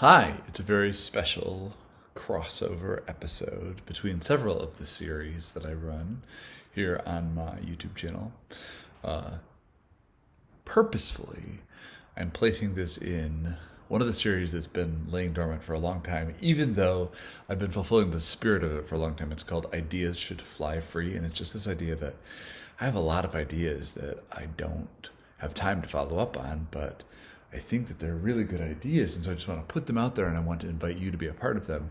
Hi, it's a very special crossover episode between several of the series that I run here on my YouTube channel. Purposefully, I'm placing this in one of the series that's been laying dormant for a long time, even though I've been fulfilling the spirit of it for a long time. It's called Ideas Should Fly Free, and it's just this idea that I have a lot of ideas that I don't have time to follow up on, but I think that they're really good ideas, and so I just want to put them out there, and I want to invite you to be a part of them.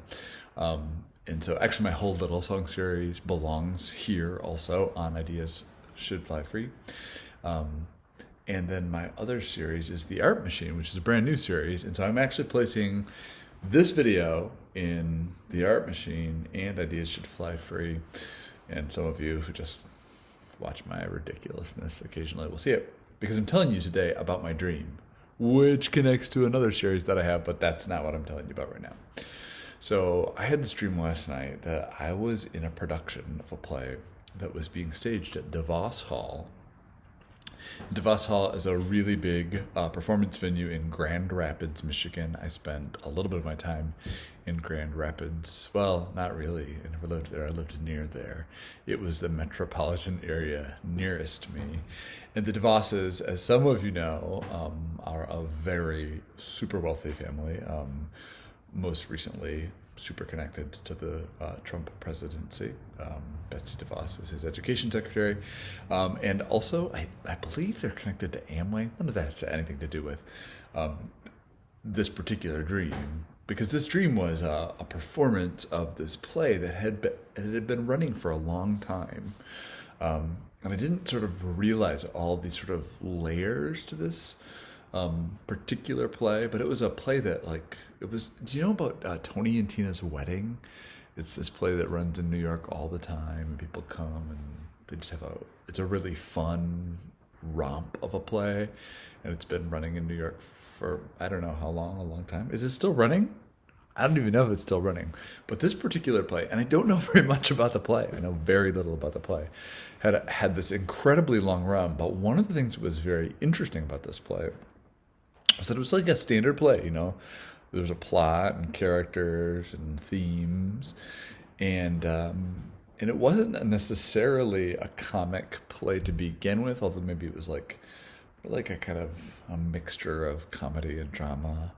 And so actually my whole Little Song series belongs here also on Ideas Should Fly Free. And then my other series is The Art Machine, which is a brand new series. And so I'm actually placing this video in The Art Machine and Ideas Should Fly Free. And some of you who just watch my ridiculousness occasionally will see it, because I'm telling you today about my dream, which connects to another series that I have, but that's not what I'm telling you about right now. So I had this dream last night that I was in a production of a play that was being staged at DeVos Hall. DeVos Hall is a really big performance venue in Grand Rapids, Michigan. I spent a little bit of my time in Grand Rapids. Well, not really. I never lived there. I lived near there. It was the metropolitan area nearest me. And the DeVosses, as some of you know, are a very super wealthy family. Most recently, super connected to the Trump presidency. Betsy DeVos is his education secretary. And also, I believe they're connected to Amway. None of that has anything to do with this particular dream, because this dream was a performance of this play that had been running for a long time. And I didn't sort of realize all these sort of layers to this particular play, but it was a play that, like, it was, do you know about Tony and Tina's Wedding? It's this play that runs in New York all the time, and people come and they just have it's a really fun romp of a play, and it's been running in New York for, I don't know how long, a long time. Is it still running? I don't even know if it's still running. But this particular play, and I don't know very much about the play, I know very little about the play, had this incredibly long run. But one of the things that was very interesting about this play was that it was like a standard play, you know. There was a plot and characters and themes, and it wasn't necessarily a comic play to begin with, although maybe it was like a kind of a mixture of comedy and drama.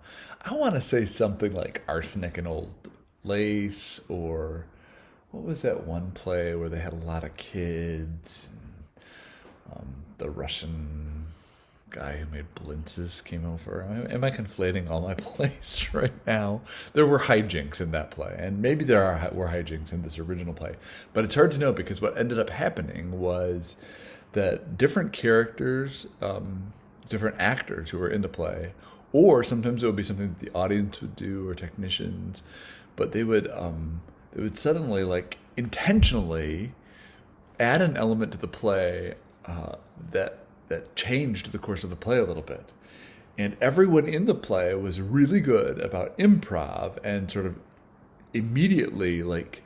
I want to say something like Arsenic and Old Lace, or what was that one play where they had a lot of kids? And, the Russian guy who made blintzes came over. Am I conflating all my plays right now? There were hijinks in that play, and maybe were hijinks in this original play. But it's hard to know, because what ended up happening was that different characters, different actors who were in the play, or sometimes it would be something that the audience would do, or technicians, but they would suddenly, like, intentionally add an element to the play that changed the course of the play a little bit. And everyone in the play was really good about improv and sort of immediately, like,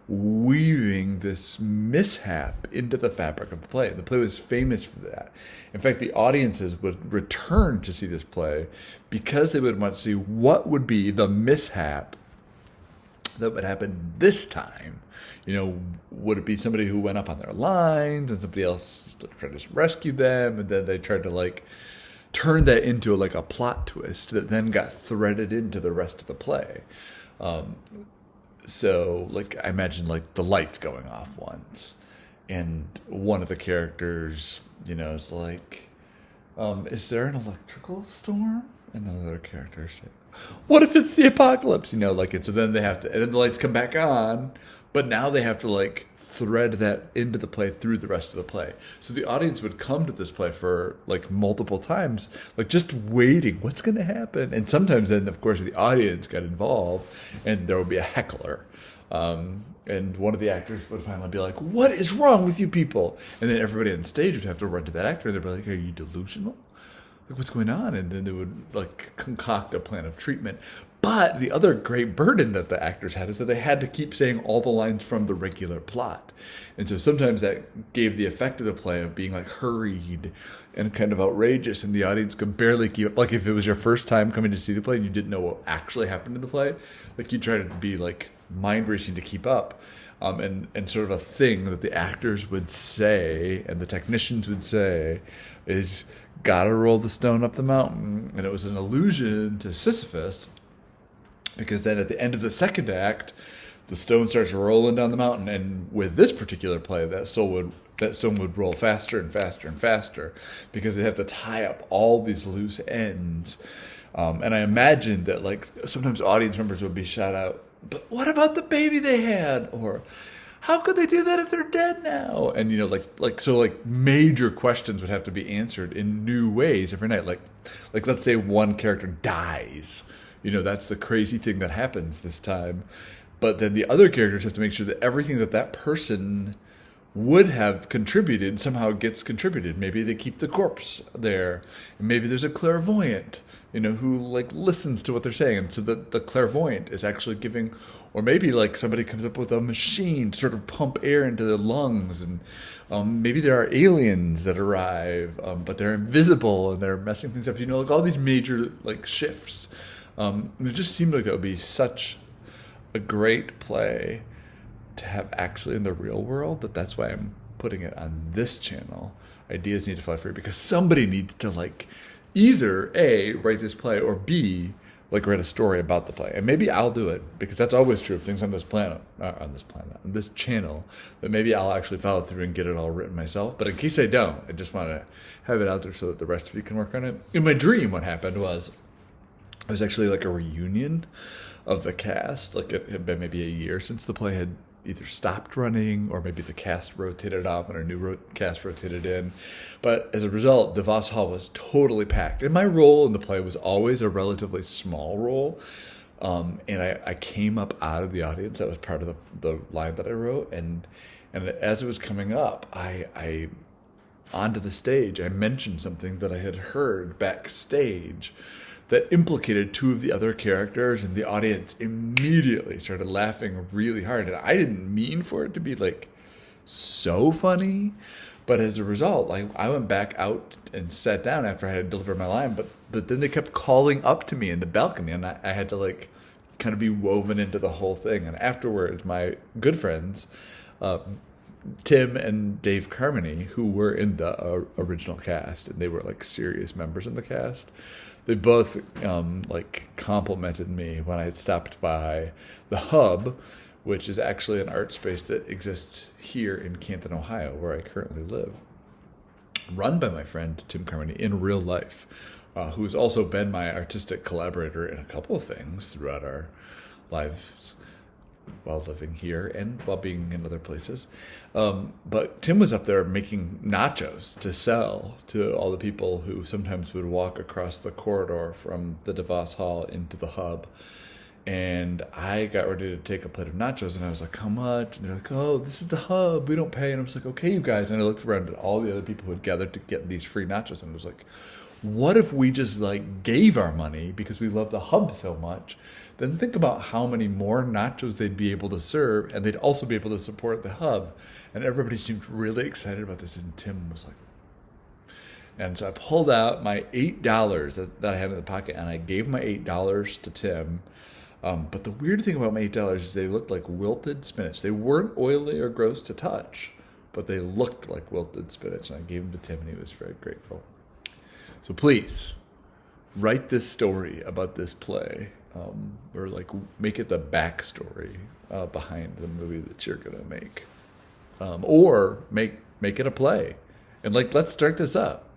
weaving this mishap into the fabric of the play. The play was famous for that. In fact, the audiences would return to see this play because they would want to see what would be the mishap that would happen this time. You know, would it be somebody who went up on their lines and somebody else tried to rescue them, and then they tried to, like, turn that into like a plot twist that then got threaded into the rest of the play. So, like, I imagine, like, the lights going off once, and one of the characters, you know, is like, is there an electrical storm? And another character is like, what if it's the apocalypse? You know, like, and so then they have to, and then the lights come back on, but now they have to, like, thread that into the play through the rest of the play. So the audience would come to this play for, like, multiple times, like, just waiting, what's going to happen? And sometimes then, of course, the audience got involved, and there would be a heckler. And one of the actors would finally be like, what is wrong with you people? And then everybody on stage would have to run to that actor, and they'd be like, are you delusional? like, what's going on? And then they would like concoct a plan of treatment. But the other great burden that the actors had is that they had to keep saying all the lines from the regular plot. And so sometimes that gave the effect of the play of being like hurried and kind of outrageous, and the audience could barely keep up. Like if it was your first time coming to see the play and you didn't know what actually happened in the play, like you try to be like mind racing to keep up. And sort of a thing that the actors would say and the technicians would say is, gotta roll the stone up the mountain. And it was an allusion to Sisyphus, because then at the end of the second act, the stone starts rolling down the mountain. And with this particular play, that stone would roll faster and faster and faster, because they have to tie up all these loose ends. And I imagine that like sometimes audience members would be shout out, but what about the baby they had? Or how could they do that if they're dead now? And, you know, like major questions would have to be answered in new ways every night. Like let's say one character dies. You know, that's the crazy thing that happens this time. But then the other characters have to make sure that everything that person would have contributed somehow gets contributed. Maybe they keep the corpse there. Maybe there's a clairvoyant, you know, who like listens to what they're saying. And so the clairvoyant is actually giving, or maybe like somebody comes up with a machine to sort of pump air into their lungs. And maybe there are aliens that arrive, but they're invisible and they're messing things up. You know, like all these major like shifts. And it just seemed like that would be such a great play to have actually in the real world, that's why I'm putting it on this channel. Ideas Need to Fly Free, because somebody needs to like either A, write this play, or B, like write a story about the play. And maybe I'll do it, because that's always true of things on this channel, that maybe I'll actually follow through and get it all written myself. But in case I don't, I just want to have it out there so that the rest of you can work on it. In my dream, what happened was it was actually like a reunion of the cast. Like it had been maybe a year since the play had either stopped running, or maybe the cast rotated off and a new cast rotated in. But as a result, DeVos Hall was totally packed. And my role in the play was always a relatively small role. And I came up out of the audience. That was part of the line that I wrote. And as it was coming up, I onto the stage, I mentioned something that I had heard backstage that implicated two of the other characters, and the audience immediately started laughing really hard. And I didn't mean for it to be like so funny, but as a result, like I went back out and sat down after I had delivered my line, but then they kept calling up to me in the balcony, and I had to like kind of be woven into the whole thing. And afterwards, my good friends, Tim and Dave Carmody, who were in the original cast, and they were like serious members in the cast, they both like complimented me when I had stopped by the Hub, which is actually an art space that exists here in Canton, Ohio, where I currently live, run by my friend Tim Carmody in real life, who has also been my artistic collaborator in a couple of things throughout our lives, while living here and while being in other places. But Tim was up there making nachos to sell to all the people who sometimes would walk across the corridor from the DeVos Hall into the Hub. And I got ready to take a plate of nachos, and I was like, how much? And they're like, oh, this is the Hub, we don't pay. And I was like, okay, you guys. And I looked around at all the other people who had gathered to get these free nachos, and I was like, what if we just like gave our money because we love the Hub so much? Then think about how many more nachos they'd be able to serve, and they'd also be able to support the Hub. And everybody seemed really excited about this, and Tim was like, and so I pulled out my $8 that I had in the pocket, and I gave my $8 to Tim. But the weird thing about my $8 is they looked like wilted spinach. They weren't oily or gross to touch, but they looked like wilted spinach, and I gave them to Tim, and he was very grateful. So please, write this story about this play, or like make it the backstory behind the movie that you're gonna make, or make it a play, and like let's start this up.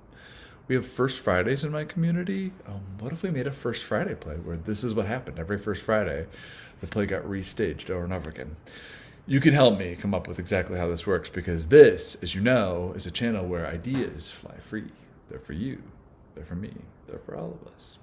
We have First Fridays in my community. What if we made a First Friday play where this is what happened every First Friday? The play got restaged over and over again. You can help me come up with exactly how this works, because this, as you know, is a channel where ideas fly free. They're for you. They're for me. They're for all of us.